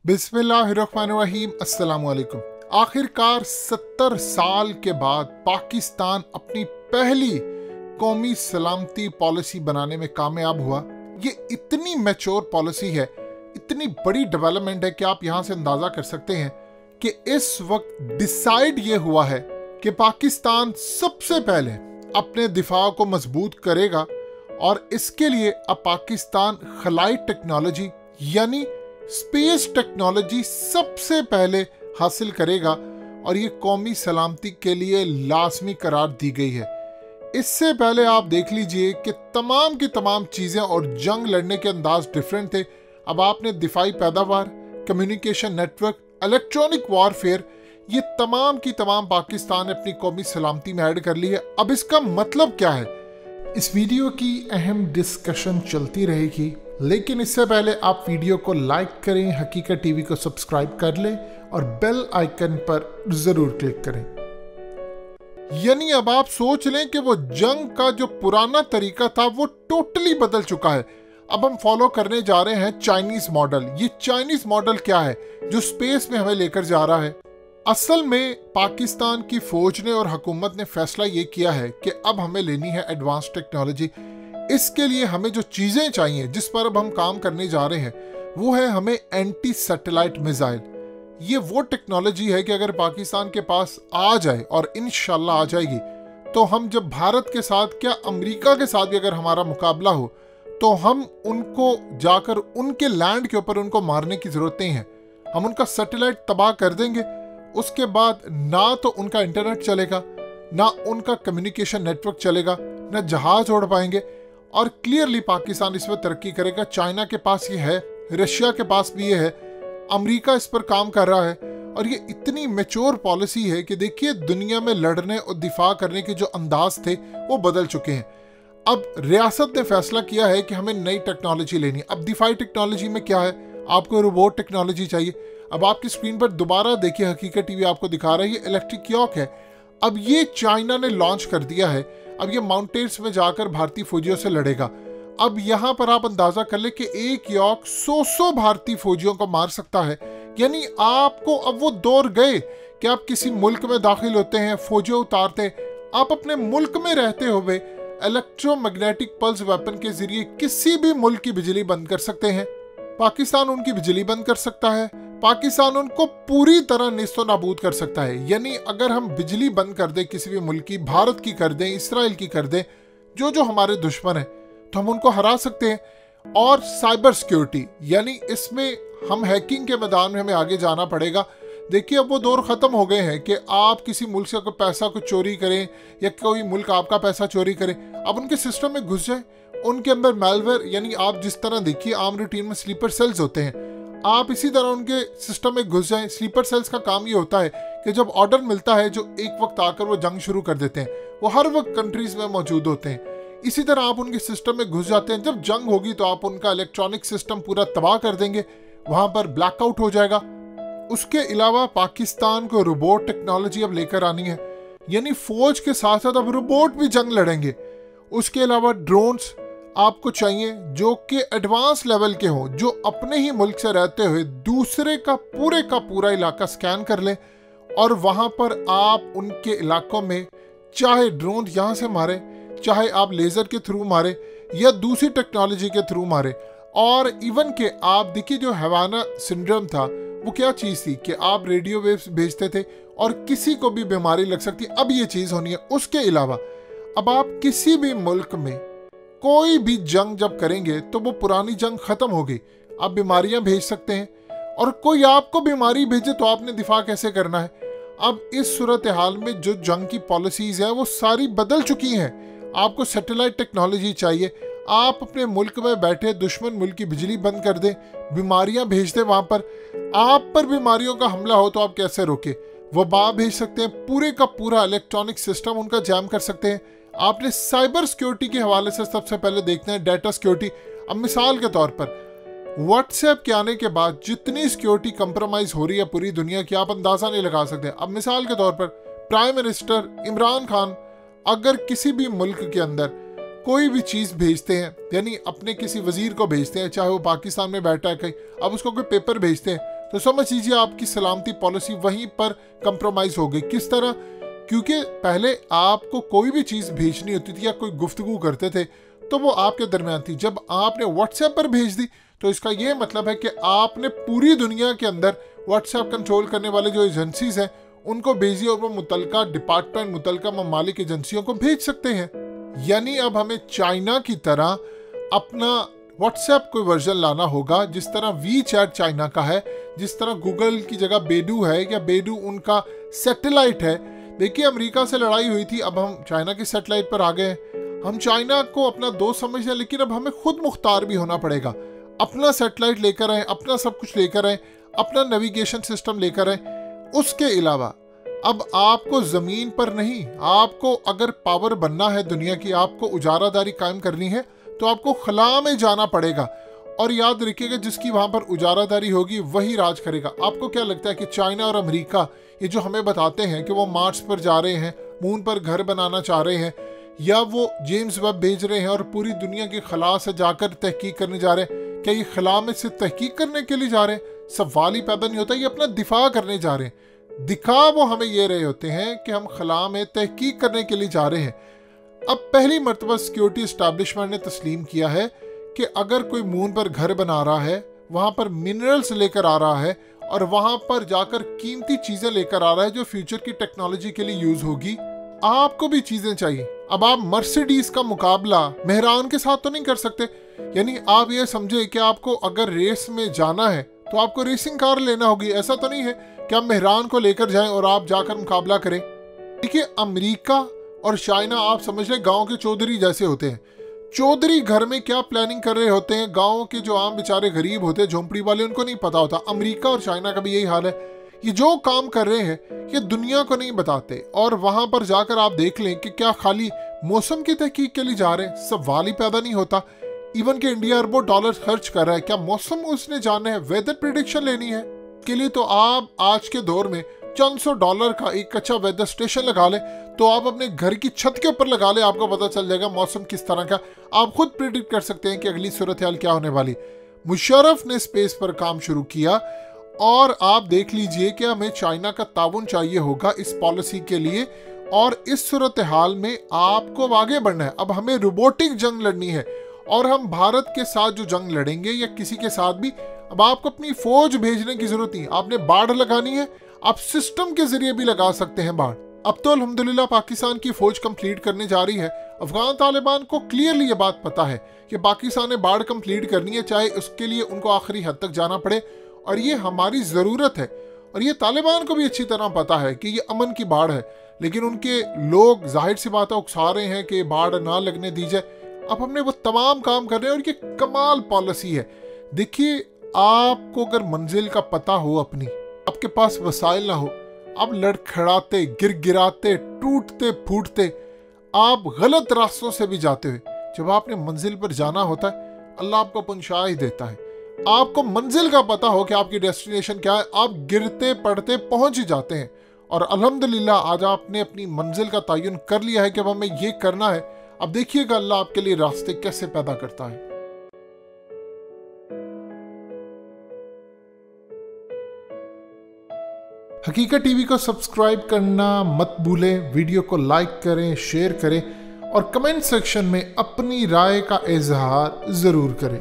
बिस्मिल्लाहिर्रहमानिर्रहीम। अस्सलामुअलैकुम। आखिरकार 70 साल के बाद पाकिस्तान अपनी पहली कौमी सलामती पॉलिसी बनाने में कामयाब हुआ। ये इतनी मैच्योर पॉलिसी है, इतनी बड़ी डेवलपमेंट है कि आप यहाँ से अंदाज़ा कर सकते हैं कि इस वक्त डिसाइड ये हुआ है कि पाकिस्तान सबसे पहले अपने दिफा को मजबूत करेगा और इसके लिए अब पाकिस्तान खलाई टेक्नोलॉजी यानी स्पेस टेक्नोलॉजी सबसे पहले हासिल करेगा और ये कौमी सलामती के लिए लाजमी करार दी गई है। इससे पहले आप देख लीजिए कि तमाम की तमाम चीज़ें और जंग लड़ने के अंदाज डिफरेंट थे। अब आपने दिफाई पैदावार, कम्युनिकेशन नेटवर्क, इलेक्ट्रॉनिक वॉरफेयर, ये तमाम की तमाम पाकिस्तान ने अपनी कौमी सलामती में ऐड कर ली है। अब इसका मतलब क्या है, इस वीडियो की अहम डिस्कशन चलती रहेगी, लेकिन इससे पहले आप वीडियो को लाइक करें, हकीकत टीवी को सब्सक्राइब कर लें और बेल आइकन पर जरूर क्लिक करें। यानी अब आप सोच लें कि वो जंग का जो पुराना तरीका था वो टोटली बदल चुका है। अब हम फॉलो करने जा रहे हैं चाइनीज मॉडल। ये चाइनीज मॉडल क्या है जो स्पेस में हमें लेकर जा रहा है? असल में पाकिस्तान की फौज ने और हुकूमत ने फैसला ये किया है कि अब हमें लेनी है एडवांस टेक्नोलॉजी। इसके लिए हमें जो चीज़ें चाहिए, जिस पर अब हम काम करने जा रहे हैं, वो है हमें एंटी सैटेलाइट मिसाइल। ये वो टेक्नोलॉजी है कि अगर पाकिस्तान के पास आ जाए, और इंशाल्लाह आ जाएगी, तो हम जब भारत के साथ क्या अमेरिका के साथ भी अगर हमारा मुकाबला हो तो हम उनको जाकर उनके लैंड के ऊपर उनको मारने की ज़रूरत नहीं है। हम उनका सैटेलाइट तबाह कर देंगे। उसके बाद ना तो उनका इंटरनेट चलेगा, ना उनका कम्युनिकेशन नेटवर्क चलेगा, ना जहाज उड़ पाएंगे। और क्लियरली पाकिस्तान इसमें तरक्की करेगा। चाइना के पास ये है, रशिया के पास भी ये है, अमेरिका इस पर काम कर रहा है। और ये इतनी मैच्योर पॉलिसी है कि देखिए दुनिया में लड़ने और दिफा करने के जो अंदाज थे वो बदल चुके हैं। अब रियासत ने फैसला किया है कि हमें नई टेक्नोलॉजी लेनी है। अब दिफाई टेक्नोलॉजी में क्या है, आपको रोबोट टेक्नोलॉजी चाहिए। अब आपकी स्क्रीन पर दोबारा देखिए, हकीकत टीवी आपको दिखा रहा है, ये इलेक्ट्रिक यॉक है। अब ये चाइना ने लॉन्च कर दिया है। अब ये माउंटेन्स में जाकर भारतीय फौजियों से लड़ेगा। अब यहाँ पर आप अंदाजा कर ले कि एक यॉक 100 भारतीय फौजियों को मार सकता है। यानी आपको अब वो दौर गए कि आप किसी मुल्क में दाखिल होते हैं, फौजियों उतारते हैं। आप अपने मुल्क में रहते हुए इलेक्ट्रोमैग्नेटिक पल्स वेपन के जरिए किसी भी मुल्क की बिजली बंद कर सकते हैं। पाकिस्तान उनकी बिजली बंद कर सकता है। पाकिस्तान उनको पूरी तरह नेस्तो नाबूद कर सकता है। यानी अगर हम बिजली बंद कर दें किसी भी मुल्क की, भारत की कर दें, इसराइल की कर दें, जो हमारे दुश्मन हैं, तो हम उनको हरा सकते हैं। और साइबर सिक्योरिटी, यानी इसमें हम हैकिंग के मैदान में हमें आगे जाना पड़ेगा। देखिए अब वो दौर ख़त्म हो गए हैं कि आप किसी मुल्क से कोई पैसा को चोरी करें या कोई मुल्क आपका पैसा चोरी करे। अब उनके सिस्टम में घुस जाए, उनके अंदर मैलवेयर, यानी आप जिस तरह देखिए आम रूटीन में स्लीपर सेल्स होते हैं, आप इसी तरह उनके सिस्टम में घुस जाएं। स्लीपर सेल्स का काम ये होता है कि जब ऑर्डर मिलता है, जो एक वक्त आकर वो जंग शुरू कर देते हैं, वो हर वक्त कंट्रीज में मौजूद होते हैं। इसी तरह आप उनके सिस्टम में घुस जाते हैं। जब जंग होगी तो आप उनका इलेक्ट्रॉनिक सिस्टम पूरा तबाह कर देंगे, वहां पर ब्लैकआउट हो जाएगा। उसके अलावा पाकिस्तान को रोबोट टेक्नोलॉजी अब लेकर आनी है, यानी फौज के साथ साथ अब रोबोट भी जंग लड़ेंगे। उसके अलावा ड्रोन्स आपको चाहिए जो कि एडवांस लेवल के हों, जो अपने ही मुल्क से रहते हुए दूसरे का पूरा इलाका स्कैन कर लें और वहां पर आप उनके इलाकों में चाहे ड्रोन यहाँ से मारे, चाहे आप लेज़र के थ्रू मारे या दूसरी टेक्नोलॉजी के थ्रू मारे। और इवन के आप देखिए जो हवाना सिंड्रोम था, वो क्या चीज़ थी कि आप रेडियो वेव्स भेजते थे और किसी को भी बीमारी लग सकती। अब ये चीज़ होनी है। उसके अलावा अब आप किसी भी मुल्क में कोई भी जंग जब करेंगे तो वो पुरानी जंग खत्म हो गई। आप बीमारियां भेज सकते हैं, और कोई आपको बीमारी भेजे तो आपने दिफा कैसे करना है। अब इस सूरत हाल में जो जंग की पॉलिसीज हैं वो सारी बदल चुकी हैं। आपको सैटेलाइट टेक्नोलॉजी चाहिए। आप अपने मुल्क में बैठे दुश्मन मुल्क की बिजली बंद कर दें, बीमारियां भेज दें वहां पर। आप पर बीमारियों का हमला हो तो आप कैसे रोके? वबा भेज सकते हैं, पूरे का पूरा इलेक्ट्रॉनिक सिस्टम उनका जैम कर सकते हैं। आपने साइबर सिक्योरिटी के हवाले से सबसे पहले देखते हैं डाटा सिक्योरिटी। अब मिसाल के तौर पर व्हाट्सएप के आने के बाद जितनी सिक्योरिटी कंप्रोमाइज हो रही है पूरी दुनिया की, आप अंदाजा नहीं लगा सकते। अब मिसाल के तौर पर प्राइम मिनिस्टर इमरान खान अगर किसी भी मुल्क के अंदर कोई भी चीज़ भेजते हैं, यानी अपने किसी वजीर को भेजते हैं, चाहे वो पाकिस्तान में बैठा है कहीं, अब उसको कोई पेपर भेजते हैं, तो समझ लीजिए आपकी सलामती पॉलिसी वहीं पर कंप्रोमाइज हो गई। किस तरह? क्योंकि पहले आपको कोई भी चीज़ भेजनी होती थी या कोई गुफ्तगू करते थे तो वो आपके दरमियान थी। जब आपने व्हाट्सएप पर भेज दी तो इसका ये मतलब है कि आपने पूरी दुनिया के अंदर व्हाट्सएप कंट्रोल करने वाले जो एजेंसीज हैं उनको भेजिए और वो मुतलका डिपार्टमेंट, मुतलका ममालिक एजेंसियों को भेज सकते हैं। यानी अब हमें चाइना की तरह अपना व्हाट्सएप कोई वर्जन लाना होगा, जिस तरह वी चैट चाइना का है, जिस तरह गूगल की जगह बेडू है या बेडू उनका सैटेलाइट है। देखिए अमेरिका से लड़ाई हुई थी, अब हम चाइना की सैटेलाइट पर आ गए हैं। हम चाइना को अपना दोस्त समझते हैं, लेकिन अब हमें खुद मुख्तार भी होना पड़ेगा। अपना सैटेलाइट लेकर आए, अपना सब कुछ लेकर आए, अपना नेविगेशन सिस्टम लेकर आए। उसके अलावा अब आपको ज़मीन पर नहीं, आपको अगर पावर बनना है दुनिया की, आपको उजारादारी कायम करनी है तो आपको खला में जाना पड़ेगा। और याद रखिएगा जिसकी वहाँ पर उजारादारी होगी वही राज करेगा। आपको क्या लगता है कि चाइना और अमेरिका ये जो हमें बताते हैं कि वो मार्स पर जा रहे हैं, मून पर घर बनाना चाह रहे हैं, या वो जेम्स वेब भेज रहे हैं और पूरी दुनिया की खला से जाकर तहकीक करने जा रहे हैं, क्या ये खला में से तहकीक करने के लिए जा रहे हैं? सवाल ही पैदा नहीं होता। ये अपना दिफा करने जा रहे हैं। दिखा वो हमें ये रहे होते हैं कि हम खला में तहकीक करने के लिए जा रहे हैं। अब पहली मर्तबा सिक्योरिटी इस्टेब्लिशमेंट ने तस्लीम किया है कि अगर कोई मून पर घर बना रहा है, वहाँ पर मिनरल्स लेकर आ रहा है और वहाँ पर जाकर कीमती चीज़ें लेकर आ रहा है जो फ्यूचर की टेक्नोलॉजी के लिए यूज़ होगी, आपको भी चीज़ें चाहिए। अब आप मर्सिडीज का मुकाबला मेहरान के साथ तो नहीं कर सकते। यानी आप ये समझे कि आपको अगर रेस में जाना है तो आपको रेसिंग कार लेना होगी। ऐसा तो नहीं है कि आप मेहरान को लेकर जाएं और आप जाकर मुकाबला करें। देखिए अमेरिका और चाइना आप समझ लें गांव के चौधरी जैसे होते हैं। चौधरी घर में क्या प्लानिंग कर रहे होते हैं, गांव के जो आम बेचारे गरीब होते हैं, झोंपड़ी वाले, उनको नहीं पता होता। अमेरिका और चाइना का भी यही हाल है। ये जो काम कर रहे हैं ये दुनिया को नहीं बताते, और वहां पर जाकर आप देख लें कि क्या खाली मौसम की तहकीक के लिए जा रहे हैं? सवाल ही पैदा नहीं होता। इवन के इंडिया अरबों डॉलर खर्च कर रहा है, क्या मौसम उसने जाना है, वेदर प्रिडिक्शन लेनी है? के लिए तो आप आज के दौर में $400 का एक अच्छा वेदर स्टेशन लगा ले, तो आप अपने घर की छत के ऊपर लगा ले, आपको पता चल जाएगा मौसम किस तरह का। आप खुद प्रिडिक्ट कर सकते हैं कि अगली सूरत हाल क्या होने वाली। मुशर्रफ ने स्पेस पर काम शुरू किया और आप देख लीजिए कि हमें चाइना का ताउन चाहिए होगा इस पॉलिसी के लिए, और इस सूरत हाल में आपको आगे बढ़ना है। अब हमें रोबोटिक जंग लड़नी है, और हम भारत के साथ जो जंग लड़ेंगे या किसी के साथ भी, अब आपको अपनी फौज भेजने की जरूरत नहीं। आपने बाढ़ लगानी है, आप सिस्टम के जरिए भी लगा सकते हैं बाढ़। अब तो अल्हम्दुलिल्लाह पाकिस्तान की फौज कंप्लीट करने जा रही है। अफगान तालिबान को क्लियरली ये बात पता है कि पाकिस्तान ने बाढ़ कंप्लीट करनी है, चाहे उसके लिए उनको आखिरी हद तक जाना पड़े, और ये हमारी ज़रूरत है। और ये तालिबान को भी अच्छी तरह पता है कि ये अमन की बाढ़ है, लेकिन उनके लोग जाहिर सी बात है उकसा रहे हैं कि बाढ़ ना लगने दी जाए। अब हमने वो तमाम काम कर रहे हैं, और ये कमाल पॉलिसी है। देखिए आपको अगर मंजिल का पता हो, अपनी आपके पास वसाइल ना हो, आप लड़खड़ाते, गिराते, टूटते फूटते, आप गलत रास्तों से भी जाते हुए, जब आपने मंजिल पर जाना होता है अल्लाह आपको पहुंचा ही देता है। आपको मंजिल का पता हो कि आपकी डेस्टिनेशन क्या है, आप गिरते पड़ते पहुंच ही जाते हैं। और अल्हम्दुलिल्लाह आज आपने अपनी मंजिल का तयन कर लिया है कि अब हमें ये करना है। अब देखिएगा अल्लाह आपके लिए रास्ते कैसे पैदा करता है। हकीकत टीवी को सब्सक्राइब करना मत भूलें, वीडियो को लाइक करें, शेयर करें और कमेंट सेक्शन में अपनी राय का इजहार जरूर करें।